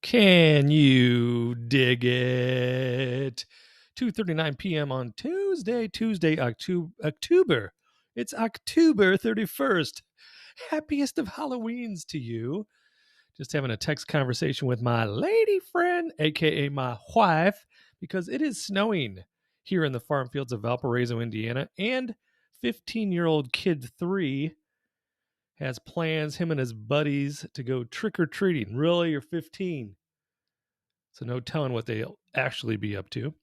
Can you dig it? 2:39 p.m. on Tuesday, October. It's October 31st. Happiest of Halloweens to you. Just having a text conversation with my lady friend, aka my wife, because it is snowing here in the farm fields of Valparaiso, Indiana, and 15-year-old kid 3 has plans, him and his buddies, to go trick-or-treating. Really? You're 15. So no telling what they'll actually be up to.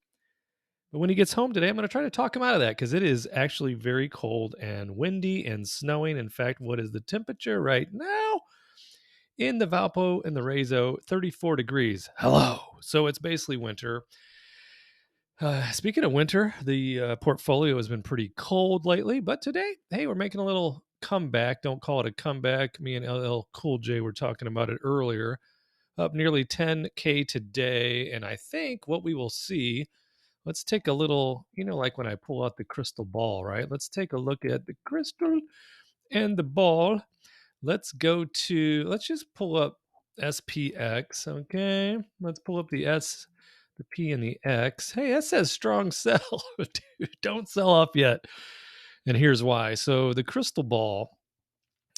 But when he gets home today, I'm going to try to talk him out of that because it is actually very cold and windy and snowing. In fact, what is the temperature right now? In the Valpo and the Rezo, 34 degrees. Hello. So it's basically winter. Speaking of winter, the portfolio has been pretty cold lately. But today, hey, we're making a little comeback. Don't call it a comeback. Me and LL Cool J were talking about it earlier. Up nearly 10K today. And I think what we will see, let's take a little, like when I pull out the crystal ball, right? Let's take a look at the crystal and the ball. Let's just pull up SPX, okay? Let's pull up the S, the P, and the X. Hey, that says strong sell. Dude, don't sell off yet. And here's why. So the crystal ball,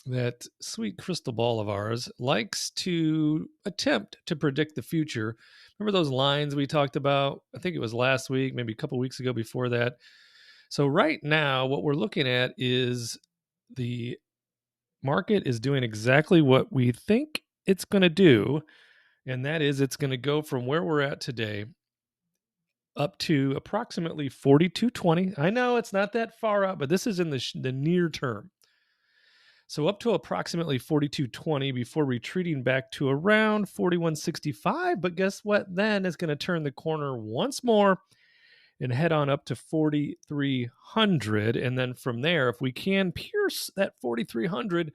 that sweet crystal ball of ours, likes to attempt to predict the future. Remember those lines we talked about? I think it was last week, maybe a couple weeks ago before that. So right now, what we're looking at is the market is doing exactly what we think it's going to do, and that is it's going to go from where we're at today up to approximately 42.20. I know it's not that far out, but this is in the near term. So up to approximately 42.20 before retreating back to around 41.65. But guess what? Then it's going to turn the corner once more and head on up to 4,300. And then from there, if we can pierce that 4,300,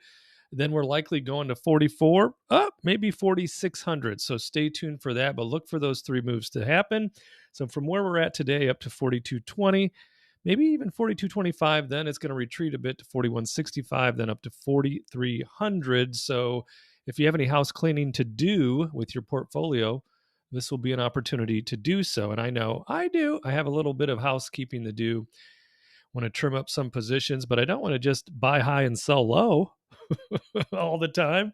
then we're likely going to 44, maybe 4,600. So stay tuned for that, but look for those three moves to happen. So from where we're at today up to 42.20, maybe even 42.25, then it's going to retreat a bit to 41.65, then up to 4,300. So if you have any house cleaning to do with your portfolio, this will be an opportunity to do so. And I know I do. I have a little bit of housekeeping to do. Want to trim up some positions, but I don't want to just buy high and sell low all the time.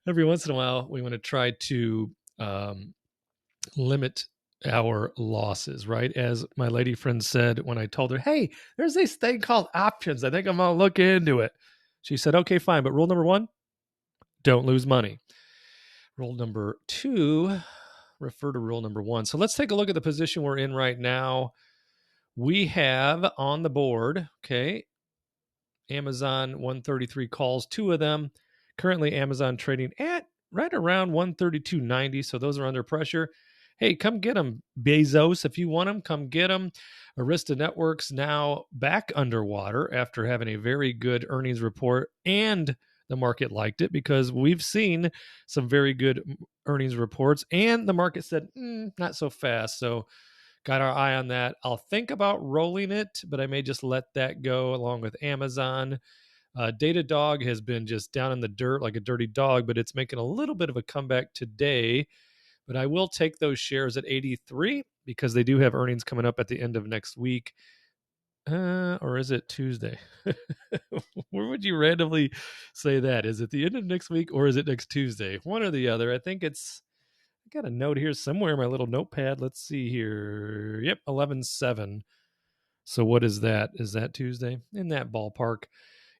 Every once in a while, we want to try to limit our losses, right? As my lady friend said when I told her, hey, there's this thing called options. I think I'm going to look into it. She said, okay, fine. But rule number 1, don't lose money. Rule number 2, refer to rule number 1. So let's take a look at the position we're in right now. We have on the board, okay, Amazon 133 calls, 2 of them. Currently, Amazon trading at right around 132.90. So those are under pressure. Hey, come get them, Bezos. If you want them, come get them. Arista Networks now back underwater after having a very good earnings report, and the market liked it because we've seen some very good earnings reports, and the market said, not so fast. So got our eye on that. I'll think about rolling it, but I may just let that go along with Amazon. Datadog has been just down in the dirt like a dirty dog, but it's making a little bit of a comeback today. But I will take those shares at 83 because they do have earnings coming up at the end of next week. Or is it Tuesday? Where would you randomly say that? Is it the end of next week or is it next Tuesday? One or the other. I think I got a note here somewhere in my little notepad. Let's see here. Yep, 11/7. So what is that? Is that Tuesday? In that ballpark.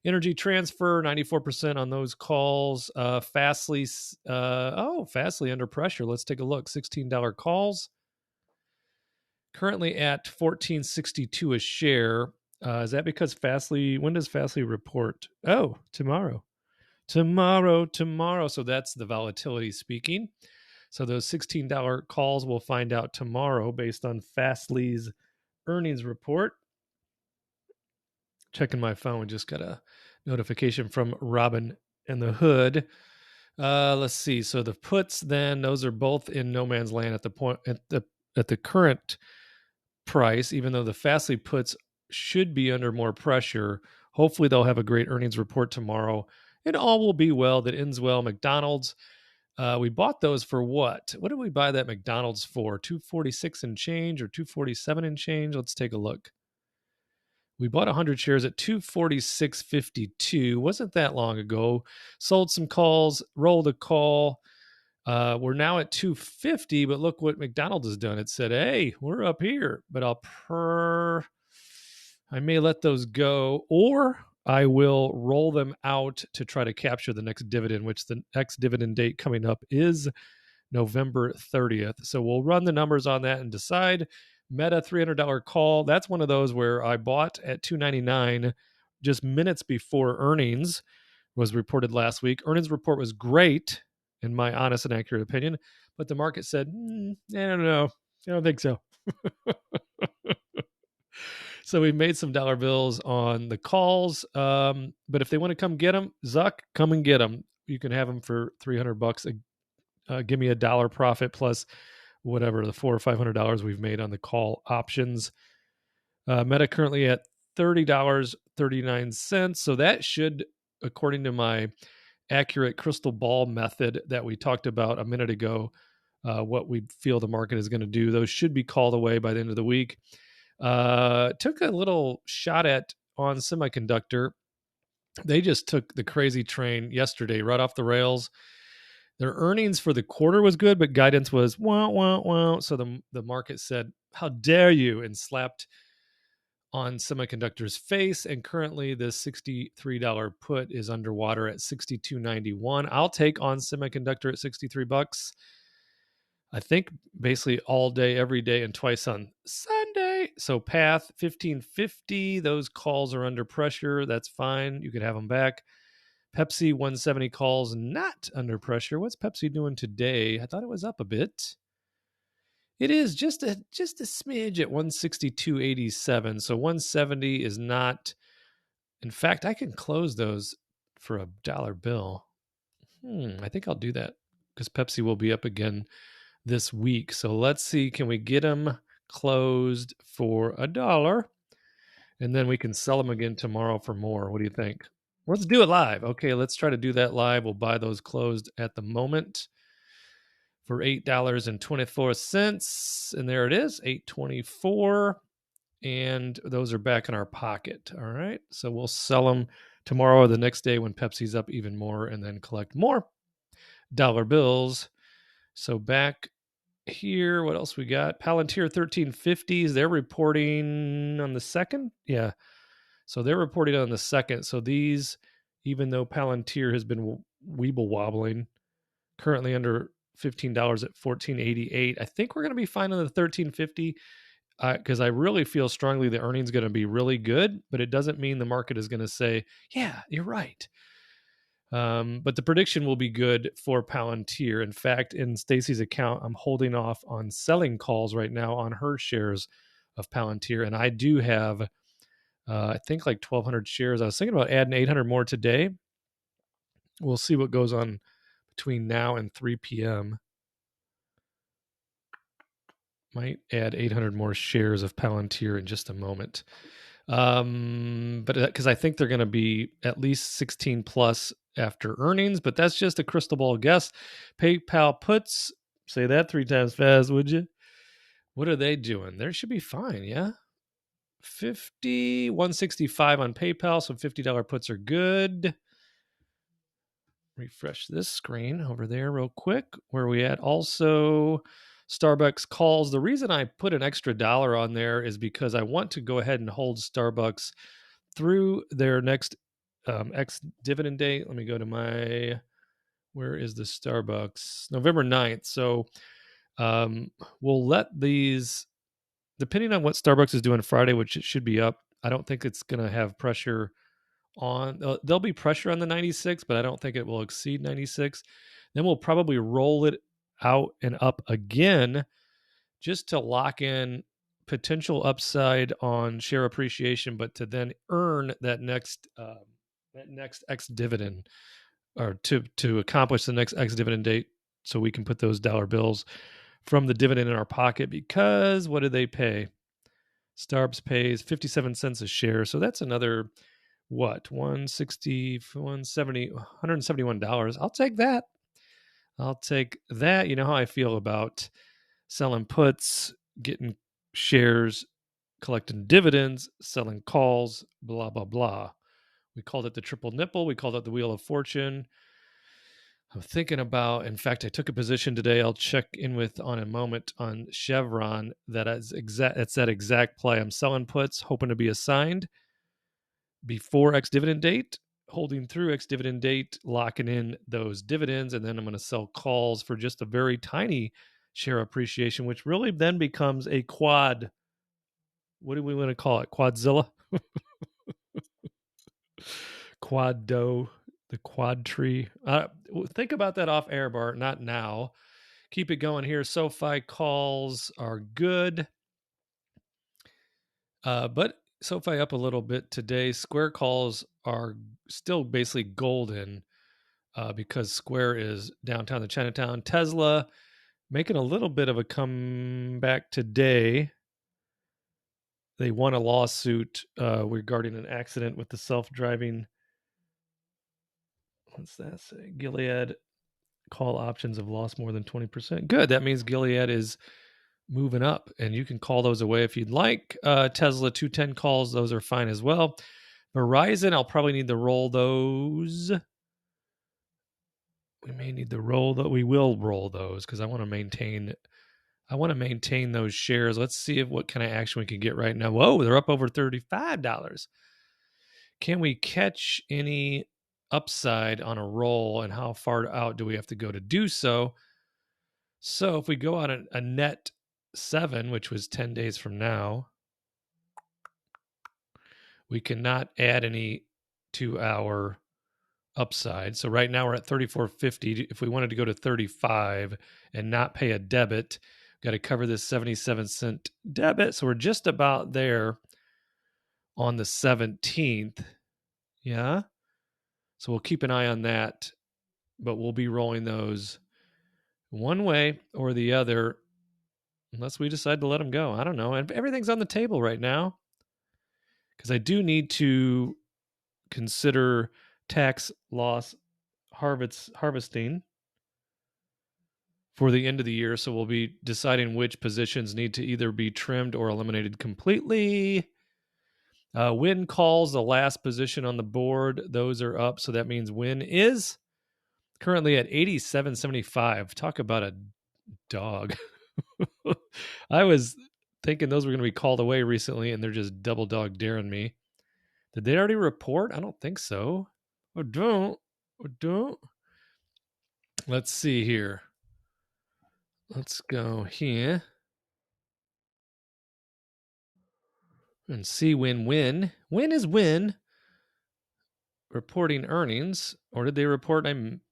Energy Transfer, 94% on those calls. Fastly, Fastly under pressure. Let's take a look. $16 calls. Currently at $14.62 a share. Is that because Fastly, when does Fastly report? Oh, tomorrow. Tomorrow. So that's the volatility speaking. So those $16 calls we'll find out tomorrow based on Fastly's earnings report. Checking my phone, just got a notification from Robin and the Hood. Let's see. So the puts, then those are both in no man's land at the current price. Even though the Fastly puts should be under more pressure, hopefully they'll have a great earnings report tomorrow, and all will be well. That ends well. McDonald's We bought those for what? What did we buy that McDonald's for? 246 and change or 247 and change? Let's take a look. We bought 100 shares at 246.52. Wasn't that long ago. Sold some calls, rolled a call. We're now at 250, but look what McDonald's has done. It said, hey, we're up here, but I may let those go, or I will roll them out to try to capture the next dividend, which the next dividend date coming up is November 30th. So we'll run the numbers on that and decide. Meta $300 call. That's one of those where I bought at $2.99 just minutes before earnings was reported last week. Earnings report was great, in my honest and accurate opinion, but the market said, I don't know. I don't think so. So we made some dollar bills on the calls. But if they want to come get them, Zuck, come and get them. You can have them for $300. Give me $1 profit plus whatever the $400 or $500 we've made on the call options. Meta currently at $30.39. So that should, according to my accurate crystal ball method that we talked about a minute ago, what we feel the market is going to do, those should be called away by the end of the week. Took a little shot at on semiconductor. They just took the crazy train yesterday right off the rails. Their earnings for the quarter was good, but guidance was wah, wah, wah. So the market said, how dare you, and slapped on semiconductor's face. And currently the $63 put is underwater at $62.91. I'll take on semiconductor at $63. I think basically all day, every day, and twice on Sunday. So Path 1550, those calls are under pressure. That's fine. You could have them back. Pepsi 170 calls not under pressure. What's Pepsi doing today? I thought it was up a bit. It is just a smidge at 162.87. So 170 is not. In fact, I can close those for $1 bill. I think I'll do that because Pepsi will be up again this week. So let's see, can we get them closed for $1? And then we can sell them again tomorrow for more. What do you think? Let's do it live. Okay, let's try to do that live. We'll buy those closed at the moment for $8.24. And there it is, $8.24. And those are back in our pocket. All right. So we'll sell them tomorrow or the next day when Pepsi's up even more, and then collect more dollar bills. So back here, what else we got? Palantir 1350s. They're reporting on the 2nd. Yeah. So they're reporting on the 2nd. So these, even though Palantir has been weeble wobbling, currently under $15 at $14.88. I think we're going to be fine on the 1350 because I really feel strongly the earnings going to be really good, but it doesn't mean the market is going to say, yeah, you're right. But the prediction will be good for Palantir. In fact, in Stacy's account, I'm holding off on selling calls right now on her shares of Palantir. And I do have, I think like 1,200 shares. I was thinking about adding 800 more today. We'll see what goes on between now and 3 p.m. Might add 800 more shares of Palantir in just a moment. But because I think they're going to be at least 16 plus after earnings, but that's just a crystal ball guess. PayPal puts, say that 3 times fast, would you? What are they doing? They should be fine, yeah? 165 on PayPal, so $50 puts are good. Refresh this screen over there real quick. Where are we at? Also, Starbucks calls. The reason I put an extra $1 on there is because I want to go ahead and hold Starbucks through their next ex-dividend date. Let me go to where is the Starbucks? November 9th. So we'll let these, depending on what Starbucks is doing Friday, which it should be up, I don't think it's going to have pressure on, there'll be pressure on the 96, but I don't think it will exceed 96. Then we'll probably roll it out and up again just to lock in potential upside on share appreciation, but to then earn that next ex dividend, or to accomplish the next ex dividend date, so we can put those dollar bills from the dividend in our pocket. Because what do they pay? Starbucks pays 57 cents a share, so that's another $171. I'll take that. I'll take that. You know how I feel about selling puts, getting shares, collecting dividends, selling calls, blah, blah, blah. We called it the triple nipple. We called it the wheel of fortune. I'm thinking about, in fact, I took a position today. I'll check in with on a moment on Chevron. It's that exact play. I'm selling puts, hoping to be assigned before ex dividend date, holding through ex dividend date, locking in those dividends, and then I'm going to sell calls for just a very tiny share appreciation, which really then becomes a quad. What do we want to call it? Quadzilla? Quado, the quad tree. Think about that off air, Bart, not now. Keep it going here. SoFi calls are good, but SoFi up a little bit today. Square calls are still basically golden because Square is downtown the Chinatown. Tesla making a little bit of a comeback today. They won a lawsuit regarding an accident with the self-driving. What's that say? Gilead call options have lost more than 20%. Good. That means Gilead is moving up, and you can call those away if you'd like. Tesla 210 calls, those are fine as well. Verizon, I'll probably need to roll those. We may need to roll that. We will roll those because I want to maintain those shares. Let's see what kind of action we can get right now. Whoa, they're up over $35. Can we catch any upside on a roll, and how far out do we have to go to do so? So if we go on a net 7, which was 10 days from now, we cannot add any to our upside. So right now we're at 34.50. If we wanted to go to 35 and not pay a debit, got to cover this 77-cent debit. So we're just about there on the 17th. Yeah. So we'll keep an eye on that, but we'll be rolling those one way or the other unless we decide to let them go. I don't know. And everything's on the table right now because I do need to consider tax loss harvesting for the end of the year. So we'll be deciding which positions need to either be trimmed or eliminated completely. Win calls, the last position on the board, those are up. So that means Win is currently at 87.75. Talk about a dog. I was thinking those were going to be called away recently, and they're just double dog daring me. Did they already report? I don't think so. Or don't. Let's see here. Let's go here and see Win. Win is Win reporting earnings. Or did they report?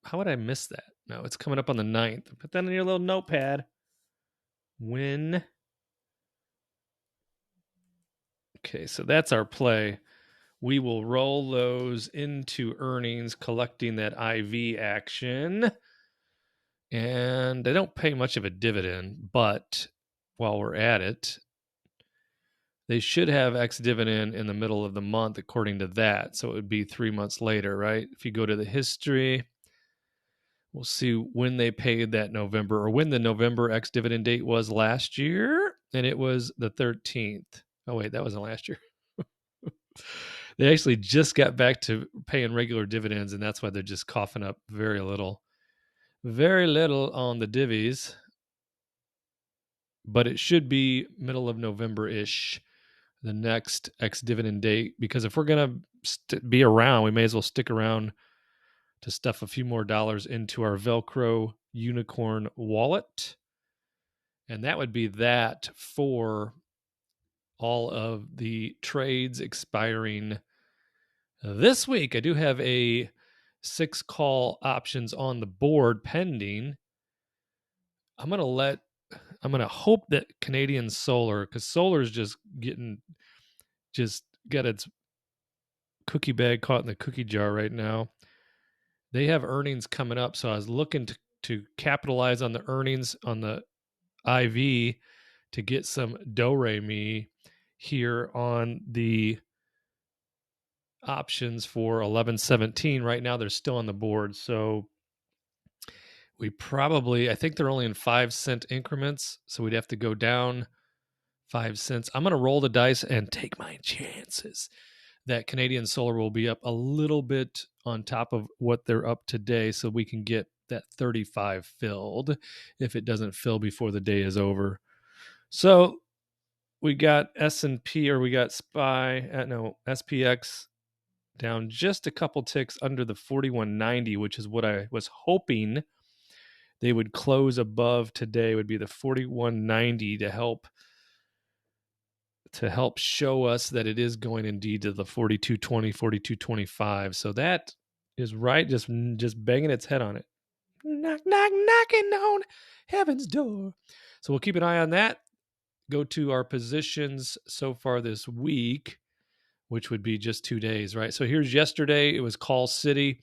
How would I miss that? No, it's coming up on the 9th. Put that in your little notepad. Win. Okay, so that's our play. We will roll those into earnings, collecting that IV action. And they don't pay much of a dividend, but while we're at it, they should have ex dividend in the middle of the month according to that. So it would be 3 months later, right? If you go to the history, we'll see when they paid that November, or when the November ex dividend date was last year. And it was the 13th. Oh, wait, that wasn't last year. They actually just got back to paying regular dividends, and that's why they're just coughing up very little on the divvies. But it should be middle of November-ish, the next ex-dividend date, because if we're going to be around, we may as well stick around to stuff a few more dollars into our Velcro unicorn wallet. And that would be that for all of the trades expiring this week. I do have a 6 call options on the board pending. I'm going to hope that Canadian Solar, because Solar's just got its cookie bag caught in the cookie jar right now. They have earnings coming up, so I was looking to capitalize on the earnings on the IV to get some do-re-mi here on the options for 11.17. Right now, they're still on the board, so I think they're only in 5-cent increments. So we'd have to go down 5 cents. I'm going to roll the dice and take my chances that Canadian Solar will be up a little bit on top of what they're up today, so we can get that 35 filled if it doesn't fill before the day is over. So we got S&P, or we got SPX down just a couple ticks under the 4190, which is what I was hoping they would close above today, would be the 4190 to help show us that it is going indeed to the 4220, 4225. So that is right, just banging its head on it. Knock, knock, knocking on heaven's door. So we'll keep an eye on that. Go to our positions so far this week, which would be just 2 days, right? So here's yesterday. It was Call City,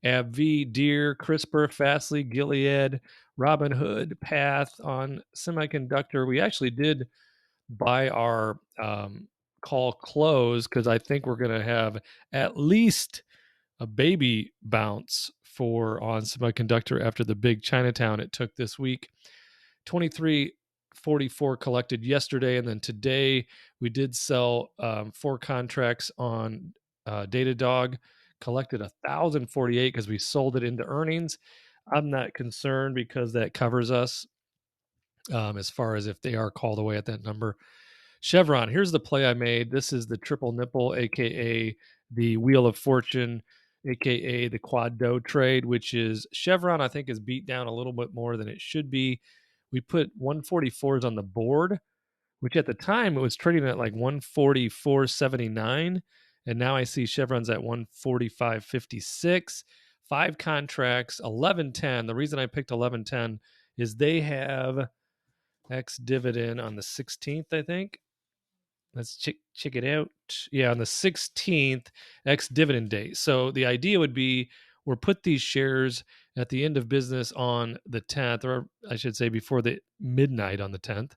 AbbVie, Deere, CRISPR, Fastly, Gilead, Robinhood, Path on semiconductor. We actually did buy our call close because I think we're going to have at least a baby bounce on semiconductor after the big Chinatown it took this week. 2344 collected yesterday, and then today we did sell 4 contracts on Datadog, collected 1,048 because we sold it into earnings. I'm not concerned because that covers us as far as if they are called away at that number. Chevron, here's the play I made. This is the triple nipple, aka the Wheel of Fortune, aka the quad dough trade, which is Chevron, I think, is beat down a little bit more than it should be. We put 144s on the board, which at the time it was trading at like 144.79. And now I see Chevron's at 145.56. 5 contracts, 11.10. The reason I picked 11.10 is they have ex dividend on the 16th, I think. Let's check it out. Yeah, on the 16th, ex dividend date. So the idea would be we'll put these shares at the end of business on the 10th, or I should say before the midnight on the 10th.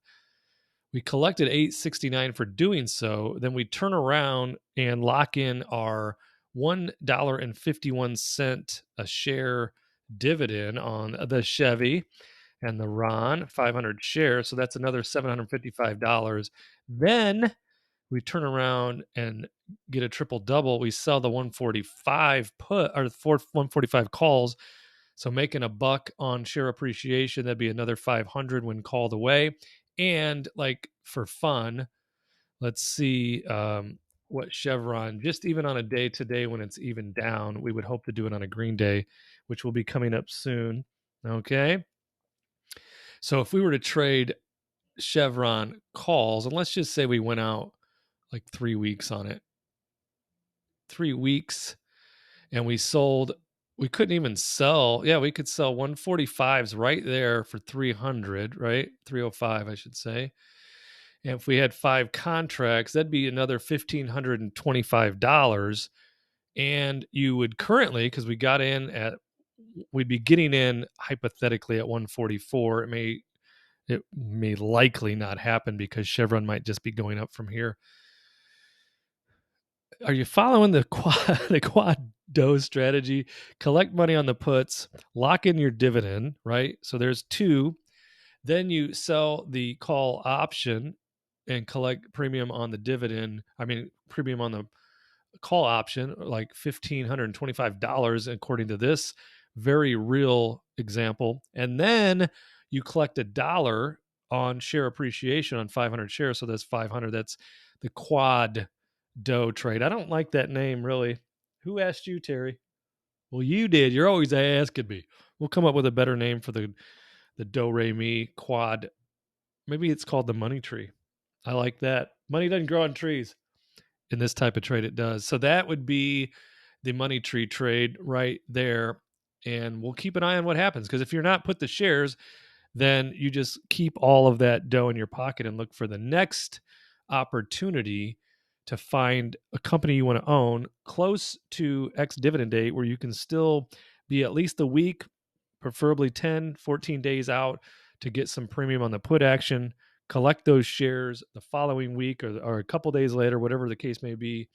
We collected $8.69 for doing so. Then we turn around and lock in our $1.51 a share dividend on the Chevy and the Ron 500 shares. So that's another $755. Then we turn around and get a triple double. We sell the 145 put or 145 calls. So making a buck on share appreciation, that'd be another 500 when called away. And like for fun, let's see what Chevron, just even on a day today when it's even down, we would hope to do it on a green day, which will be coming up soon. Okay. So if we were to trade Chevron calls, and let's just say we went out like 3 weeks on it, 3 weeks, and we couldn't even sell. Yeah, we could sell 145s right there for 300, right? 305, I should say. And if we had 5 contracts, that'd be another $1,525. And you would currently, because we'd be getting in hypothetically at 144. It may likely not happen because Chevron might just be going up from here. Are you following the quad dough strategy? Collect money on the puts, lock in your dividend, right? So there's 2. Then you sell the call option and collect premium on the dividend. Premium on the call option, like $1,525 according to this very real example. And then you collect $1 on share appreciation on 500 shares. So that's 500. That's the quad dough trade. I don't like that name, really. Who asked you, Terry? Well, you did. You're always asking me. We'll come up with a better name for the do re mi quad. Maybe it's called the money tree. I like that. Money doesn't grow on trees. In this type of trade, it does. So that would be the money tree trade right there. And we'll keep an eye on what happens. Because if you're not put the shares, then you just keep all of that dough in your pocket and look for the next opportunity to find a company you want to own close to ex-dividend date where you can still be at least a week, preferably 10, 14 days out to get some premium on the put action, collect those shares the following week or a couple days later, whatever the case may be.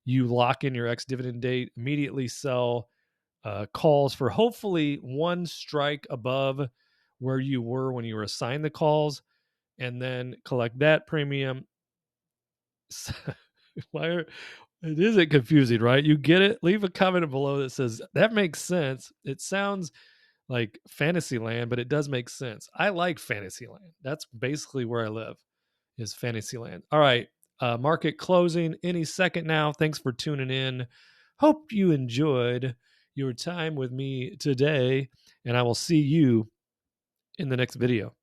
You lock in your ex-dividend date, immediately sell calls for hopefully one strike above where you were when you were assigned the calls, and then collect that premium. Why are, it isn't confusing, right? You get it? Leave a comment below that says that makes sense. It sounds like Fantasyland, but it does make sense. I like Fantasyland. That's basically where I live, is Fantasyland. All right. Market closing any second now. Thanks for tuning in. Hope you enjoyed your time with me today, and I will see you in the next video.